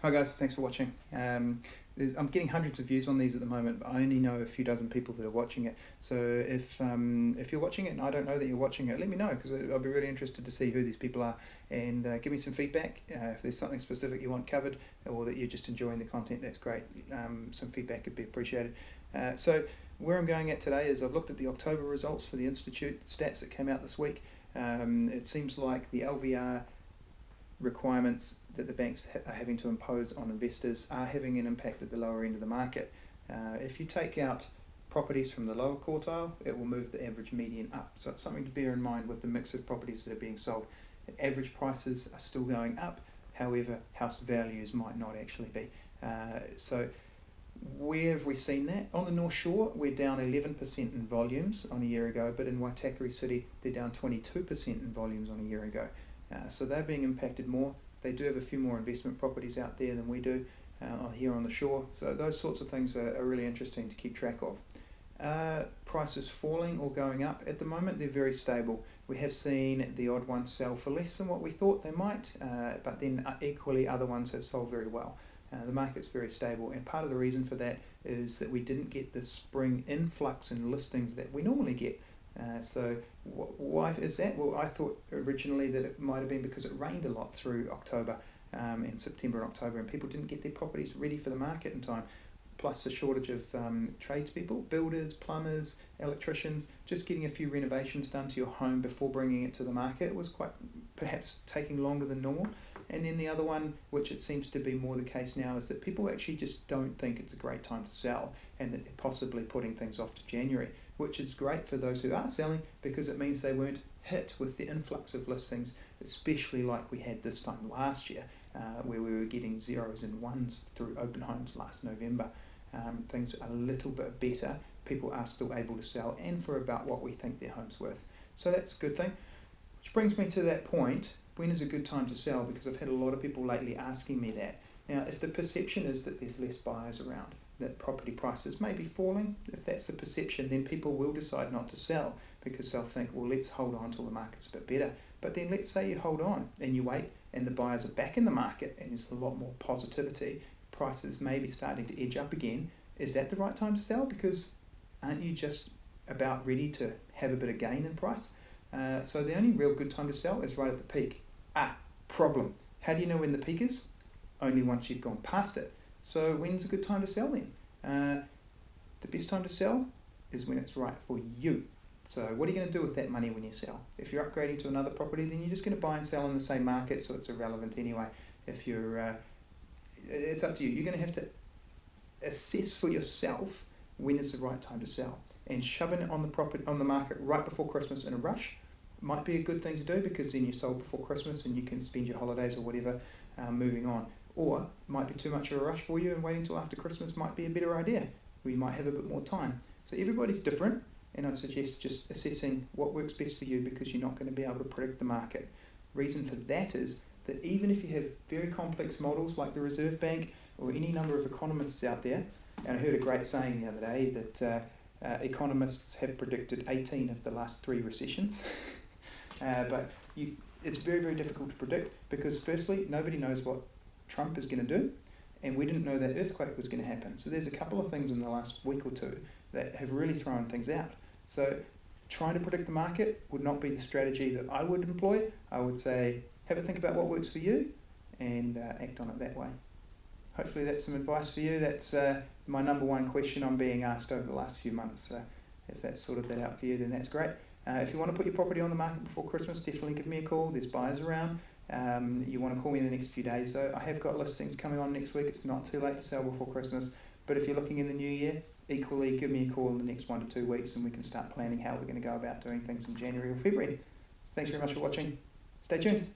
Hi guys, thanks for watching. I'm getting hundreds of views on these at the moment, but I only know a few dozen people that are watching it. So if you're watching it and I don't know that you're watching it, let me know, because I'll be really interested to see who these people are, and give me some feedback. If there's something specific you want covered, or that you're just enjoying the content, that's great. Some feedback would be appreciated. So where I'm going at today is I've looked at the October results for the Institute stats that came out this week. It seems like the LVR requirements that the banks are having to impose on investors are having an impact at the lower end of the market. If you take out properties from the lower quartile, it will move the average median up. So it's something to bear in mind with the mix of properties that are being sold. Average prices are still going up, however, house values might not actually be. So where have we seen that? On the North Shore, we're down 11% in volumes on a year ago, but in Waitakere City, they're down 22% in volumes on a year ago. So they're being impacted more. They do have a few more investment properties out there than we do here on the shore. So those sorts of things are really interesting to keep track of. Prices falling or going up at the moment, they're very stable. We have seen the odd ones sell for less than what we thought they might, but then equally other ones have sold very well. The market's very stable, and part of the reason for that is that we didn't get the spring influx in listings that we normally get. So why is that? Well, I thought originally that it might have been because it rained a lot through October, in September and October, and people didn't get their properties ready for the market in time. Plus the shortage of tradespeople, builders, plumbers, electricians, just getting a few renovations done to your home before bringing it to the market was quite perhaps taking longer than normal. And then the other one, which it seems to be more the case now, is that people actually just don't think it's a great time to sell, and that they're possibly putting things off to January, which is great for those who are selling, because it means they weren't hit with the influx of listings, especially like we had this time last year, where we were getting zeros and ones through open homes last November. Things are a little bit better. People are still able to sell, and for about what we think their home's worth. So that's a good thing. Which brings me to that point, when is a good time to sell? Because I've had a lot of people lately asking me that. Now, if the perception is that there's less buyers around, that property prices may be falling, if that's the perception, then people will decide not to sell, because they'll think, well, let's hold on till the market's a bit better. But then let's say you hold on and you wait, and the buyers are back in the market and there's a lot more positivity, prices may be starting to edge up again. Is that the right time to sell? Because aren't you just about ready to have a bit of gain in price? So the only real good time to sell is right at the peak. Problem. How do you know when the peak is? Only once you've gone past it. So when's a good time to sell then? The best time to sell is when it's right for you. So what are you going to do with that money when you sell? If you're upgrading to another property, then you're just going to buy and sell in the same market, so it's irrelevant anyway. If you're, it's up to you. You're going to have to assess for yourself when is the right time to sell. And shoving it on the market right before Christmas in a rush might be a good thing to do, because then you sold before Christmas and you can spend your holidays or whatever moving on. Or might be too much of a rush for you, and waiting till after Christmas might be a better idea, where you might have a bit more time. So everybody's different, and I'd suggest just assessing what works best for you, because you're not going to be able to predict the market. Reason for that is that even if you have very complex models like the Reserve Bank or any number of economists out there, and I heard a great saying the other day that economists have predicted 18 of the last 3 recessions. But it's very, very difficult to predict, because firstly, nobody knows what Trump is going to do, and we didn't know that earthquake was going to happen. So there's a couple of things in the last week or two that have really thrown things out. So trying to predict the market would not be the strategy that I would employ. I would say, have a think about what works for you, and act on it that way. Hopefully that's some advice for you. That's my number one question I'm being asked over the last few months. So if that's sorted that out for you, then that's great. If you want to put your property on the market before Christmas, definitely give me a call. There's buyers around. You want to call me in the next few days. So I have got listings coming on next week. It's not too late to sell before Christmas. But if you're looking in the new year, equally give me a call in the next 1 to 2 weeks, and we can start planning how we're going to go about doing things in January or February. Thanks very much for watching. Stay tuned.